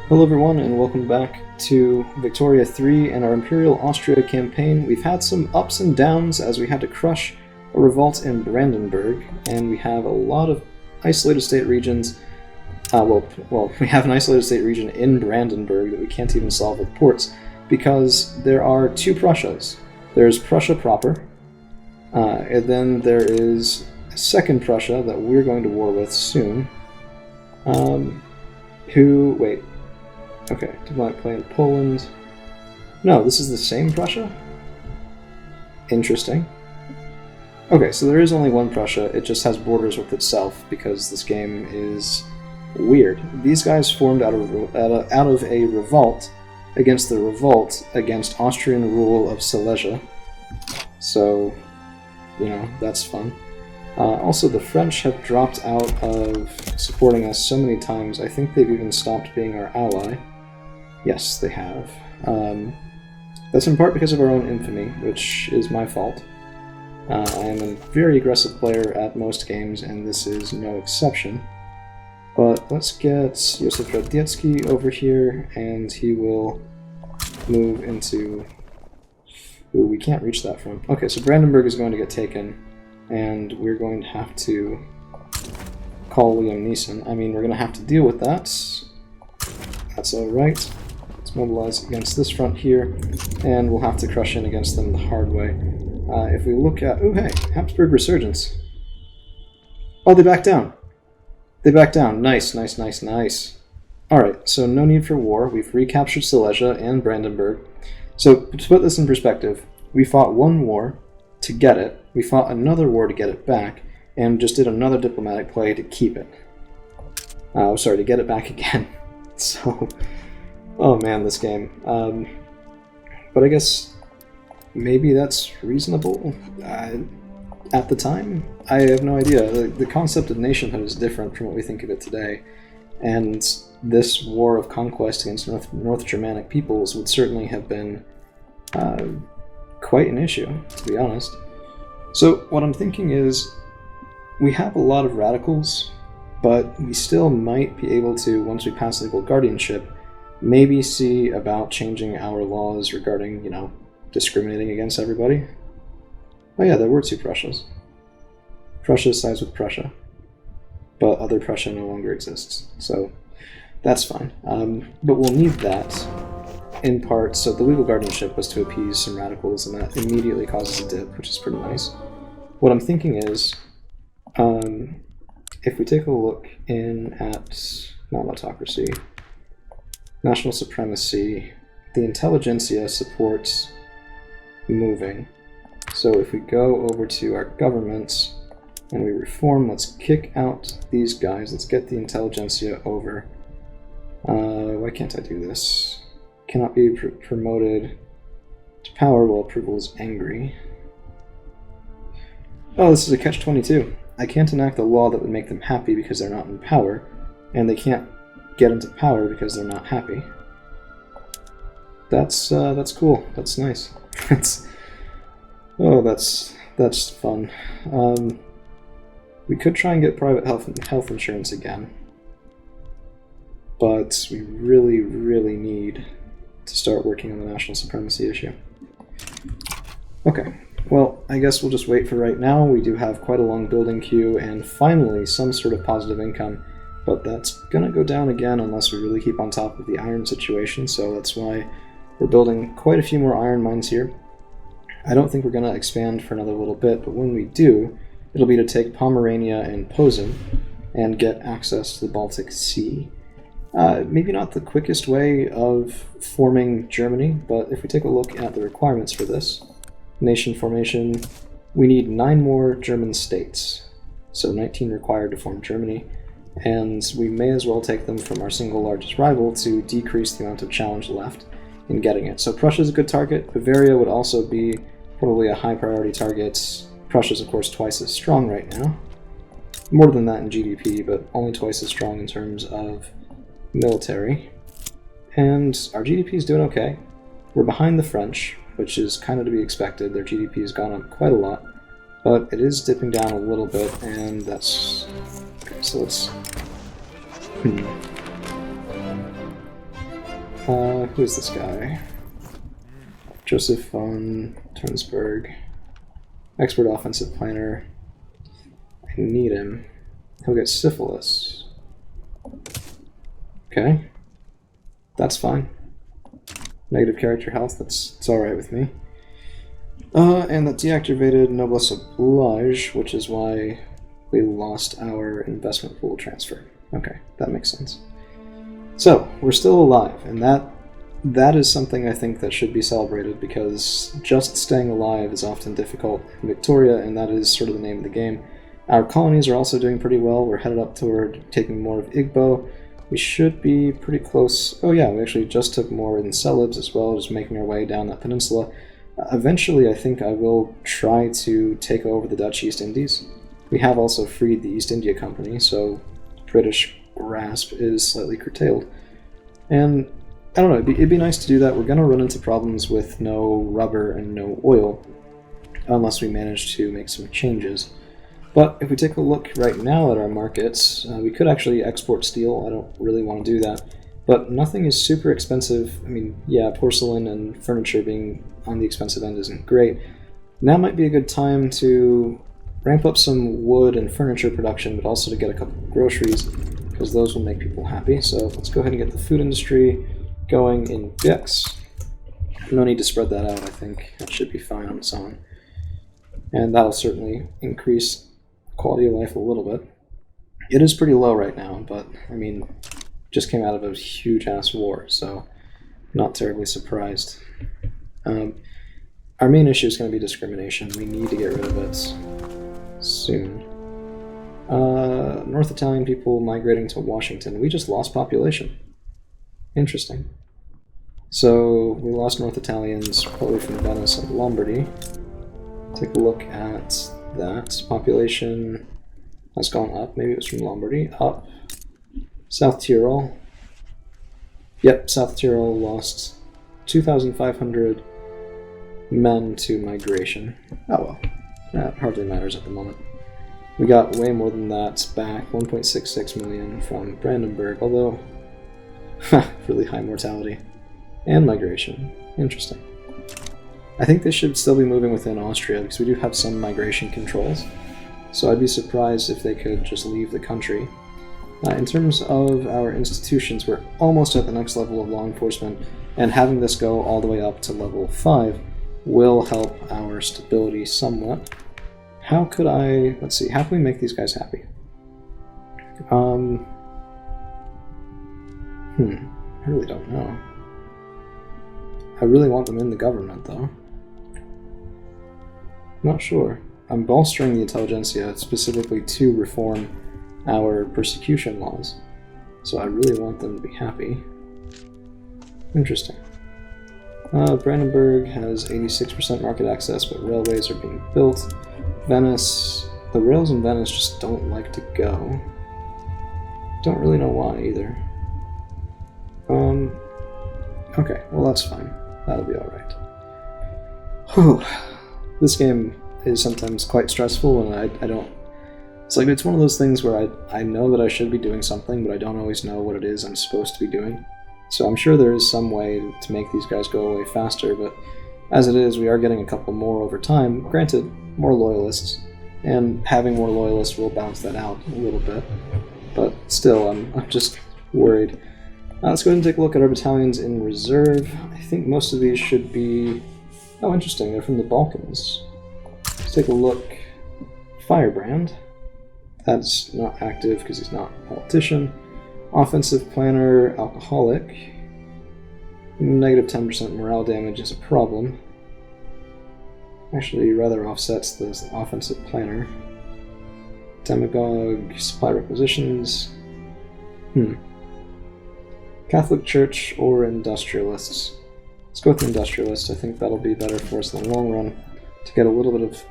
Hello everyone and welcome back to Victoria 3 and our Imperial Austria campaign. We've had some ups and downs as we had to crush a revolt in Brandenburg, and we have a lot of isolated state regions. We have an isolated state region in Brandenburg that we can't even solve with ports because there are two Prussias. There's Prussia proper, and then there is a second Prussia that we're going to war with soon. Okay, diplomatic play in Poland. No, this is the same Prussia? Interesting. Okay, so there is only one Prussia, it just has borders with itself because this game is weird. These guys formed out of a revolt against the revolt against Austrian rule of Silesia. So, that's fun. Also, the French have dropped out of supporting us so many times, I think they've even stopped being our ally. Yes, they have. That's in part because of our own infamy, which is my fault. I am a very aggressive player at most games, and this is no exception. But let's get Josef Radziecki over here, and he will move into... Ooh, we can't reach that front. Okay, so Brandenburg is going to get taken, and we're going to have to call Liam Neeson. I mean, we're going to have to deal with that. That's alright. Let's mobilize against this front here, and we'll have to crush in against them the hard way. If we look at... Oh, hey! Habsburg Resurgence! Oh, they backed down! They backed down. Nice, nice, nice, nice. Alright, so no need for war. We've recaptured Silesia and Brandenburg. So, to put this in perspective, we fought one war to get it, we fought another war to get it back, and just did another diplomatic play to keep it. To get it back again. So... Oh man, this game. But I guess maybe that's reasonable at the time? I have no idea. The concept of nationhood is different from what we think of it today, and this war of conquest against North Germanic peoples would certainly have been quite an issue, to be honest. So what I'm thinking is, we have a lot of radicals, but we still might be able to, once we pass legal guardianship, maybe see about changing our laws regarding, discriminating against everybody. Oh yeah, there were two Prussias. Prussia sides with Prussia. But other Prussia no longer exists, so that's fine. But we'll need that, in part, so the legal guardianship was to appease some radicals, and that immediately causes a dip, which is pretty nice. What I'm thinking is, if we take a look in at, not autocracy, national supremacy, the intelligentsia supports moving. So if we go over to our governments and we reform, let's kick out these guys, let's get the intelligentsia over. Why can't I do this? Cannot be promoted to power while approval is angry. Oh, this is a catch-22. I can't enact a law that would make them happy because they're not in power, and they can't get into power because they're not happy. That's cool. That's nice. That's fun. We could try and get private health insurance again, but we really, really need to start working on the national supremacy issue. Okay. Well, I guess we'll just wait for right now. We do have quite a long building queue, and finally some sort of positive income. But that's gonna go down again unless we really keep on top of the iron situation, so that's why we're building quite a few more iron mines here. I don't think we're gonna expand for another little bit, but when we do, it'll be to take Pomerania and Posen and get access to the Baltic Sea. Maybe not the quickest way of forming Germany, but if we take a look at the requirements for this, nation formation, we need 9 more German states. So 19 required to form Germany. And we may as well take them from our single largest rival to decrease the amount of challenge left in getting it. So Prussia's a good target. Bavaria would also be probably a high priority target. Prussia's of course twice as strong right now. More than that in GDP, but only twice as strong in terms of military. And our GDP is doing okay. We're behind the French, which is kind of to be expected. Their GDP has gone up quite a lot. But it is dipping down a little bit, and that's... Okay, so let's... Who is this guy? Joseph von Turnsberg. Expert offensive planner. I need him. He'll get syphilis. Okay. That's fine. Negative character health, it's alright with me. And that deactivated Noblesse Oblige, which is why we lost our investment pool transfer. Okay, that makes sense. So, we're still alive, and that is something I think that should be celebrated, because just staying alive is often difficult in Victoria, and that is sort of the name of the game. Our colonies are also doing pretty well. We're headed up toward taking more of Igbo. We should be pretty close. Oh yeah, we actually just took more in Celebes as well, just making our way down that peninsula. Eventually, I think I will try to take over the Dutch East Indies. We have also freed the East India Company, so British grasp is slightly curtailed. And I don't know, it'd be nice to do that. We're going to run into problems with no rubber and no oil, unless we manage to make some changes. But if we take a look right now at our markets, we could actually export steel. I don't really want to do that. But nothing is super expensive. I mean, yeah, porcelain and furniture being on the expensive end isn't great. Now might be a good time to ramp up some wood and furniture production, but also to get a couple of groceries, because those will make people happy. So let's go ahead and get the food industry going in bits. No need to spread that out, I think. That should be fine on its own. And that'll certainly increase quality of life a little bit. It is pretty low right now, but I mean, just came out of a huge-ass war, so not terribly surprised. Our main issue is going to be discrimination. We need to get rid of it soon. North Italian people migrating to Washington. We just lost population. Interesting. So we lost North Italians, probably from Venice and Lombardy. Take a look at that. Population has gone up. Maybe it was from Lombardy. Up. South Tyrol. Yep, South Tyrol lost 2,500 men to migration. Oh well. That hardly matters at the moment. We got way more than that back. 1.66 million from Brandenburg, although really high mortality. And migration. Interesting. I think they should still be moving within Austria, because we do have some migration controls. So I'd be surprised if they could just leave the country. In terms of our institutions, we're almost at the next level of law enforcement, and having this go all the way up to level 5 will help our stability somewhat. How could I... let's see, how can we make these guys happy? I really don't know. I really want them in the government, though. Not sure. I'm bolstering the intelligentsia specifically to reform our persecution laws. So I really want them to be happy. Interesting. Brandenburg has 86% market access, but railways are being built. Venice... the rails in Venice just don't like to go. Don't really know why, either. Okay, well that's fine. That'll be alright. Whew. This game is sometimes quite stressful, and I don't... it's one of those things where I know that I should be doing something, but I don't always know what it is I'm supposed to be doing. So I'm sure there is some way to make these guys go away faster, but as it is, we are getting a couple more over time. Granted, more loyalists, and having more loyalists will balance that out a little bit. But still, I'm just worried. Let's go ahead and take a look at our battalions in reserve. I think most of these should be... oh, interesting, they're from the Balkans. Let's take a look. Firebrand. That's not active because he's not a politician. Offensive planner, alcoholic. Negative 10% morale damage is a problem. Actually, rather offsets the offensive planner. Demagogue, supply requisitions. Catholic Church or industrialists. Let's go with the industrialists. I think that'll be better for us in the long run to get a little bit of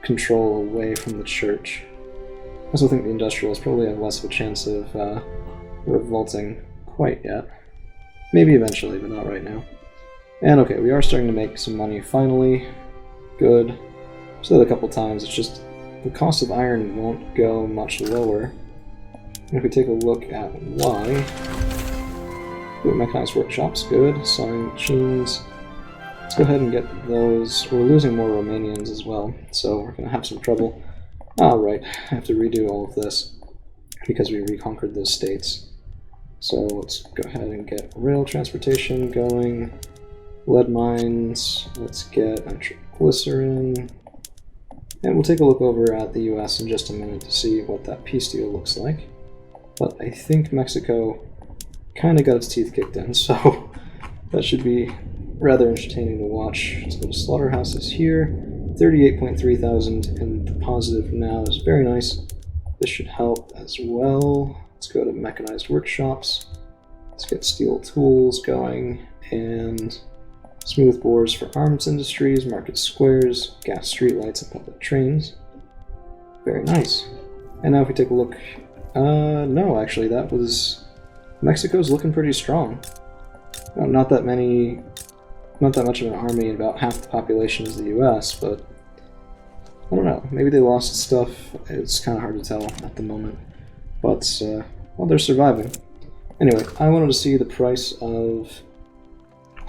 control away from the church. I also think the industrialists probably have less of a chance of revolting quite yet. Maybe eventually, but not right now. And okay, we are starting to make some money finally. Good. Said a couple times, it's just the cost of iron won't go much lower. If we take a look at why, Ooh, mechanized workshops, good. Sewing machines. Let's go ahead and get those. We're losing more Romanians as well, so we're going to have some trouble. Ah, right, I have to redo all of this because we reconquered those states. So let's go ahead and get rail transportation going. Lead mines, let's get nitroglycerin. And we'll take a look over at the US in just a minute to see what that peace deal looks like. But I think Mexico kind of got its teeth kicked in, so that should be rather entertaining to watch. Let's go to slaughterhouses here. 38.3 thousand in the positive now is very nice. This should help as well. Let's go to mechanized workshops. Let's get steel tools going and smooth bores for arms industries, market squares, gas streetlights, and public trains. Very nice. And now if we take a look, no, actually, that was Mexico's looking pretty strong. Not that much of an army, and about half the population is the U.S., but I don't know. Maybe they lost stuff. It's kind of hard to tell at the moment. But, well, they're surviving. Anyway, I wanted to see the price of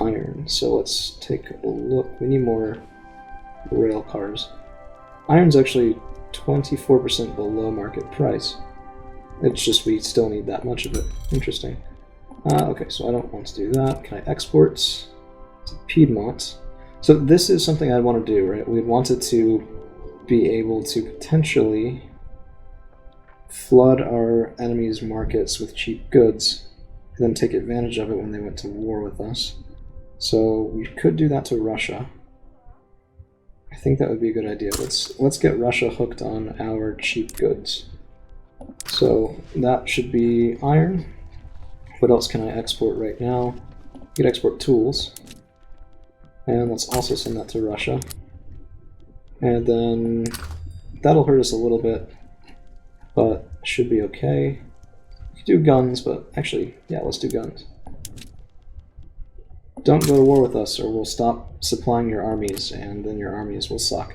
iron, so let's take a look. We need more rail cars. Iron's actually 24% below market price. It's just we still need that much of it. Interesting. Okay, so I don't want to do that. Can I export to Piedmont? So this is something I want to do, right? We wanted to be able to potentially flood our enemies' markets with cheap goods and then take advantage of it when they went to war with us. So we could do that to Russia. I think that would be a good idea. Let's get Russia hooked on our cheap goods. So that should be iron. What else can I export right now? You could export tools. And let's also send that to Russia. And then that'll hurt us a little bit, but should be okay. We could do guns, but actually, yeah, let's do guns. Don't go to war with us or we'll stop supplying your armies, and then your armies will suck.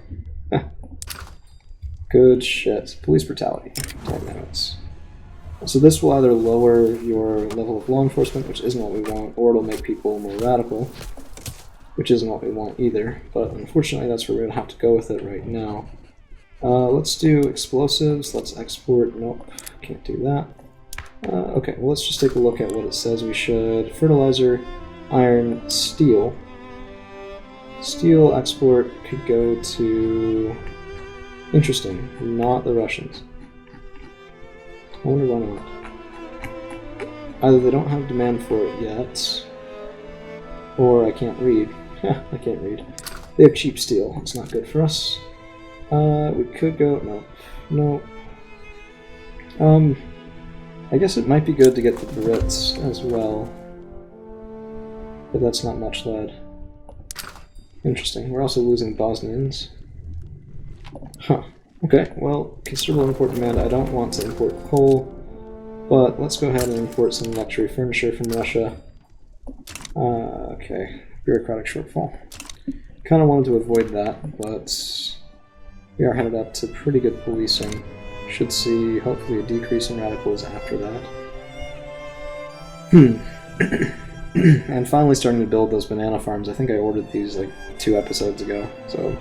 Good shit. Police brutality. 10 minutes. So this will either lower your level of law enforcement, which isn't what we want, or it'll make people more radical, which isn't what we want either. But unfortunately, that's where we're going to have to go with it right now. Let's do explosives. Let's export. Nope, can't do that. Okay, well, let's just take a look at what it says we should. Fertilizer, iron, steel. Steel export could go to... Interesting, not the Russians. I wonder why not. Either they don't have demand for it yet, or I can't read. I can't read. They have cheap steel. It's not good for us. We could go... No. I guess it might be good to get the Brits as well. But that's not much lead. Interesting. We're also losing Bosnians. Huh. Okay, well, considerable import demand. I don't want to import coal, but let's go ahead and import some luxury furniture from Russia. Okay, bureaucratic shortfall. Kind of wanted to avoid that, but we are headed up to pretty good policing. Should see, hopefully, a decrease in radicals after that. And finally starting to build those banana farms. I think I ordered these like 2 episodes ago, so...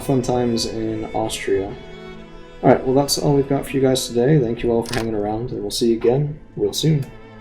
fun times in Austria. Alright, well that's all we've got for you guys today. Thank you all for hanging around, and we'll see you again real soon.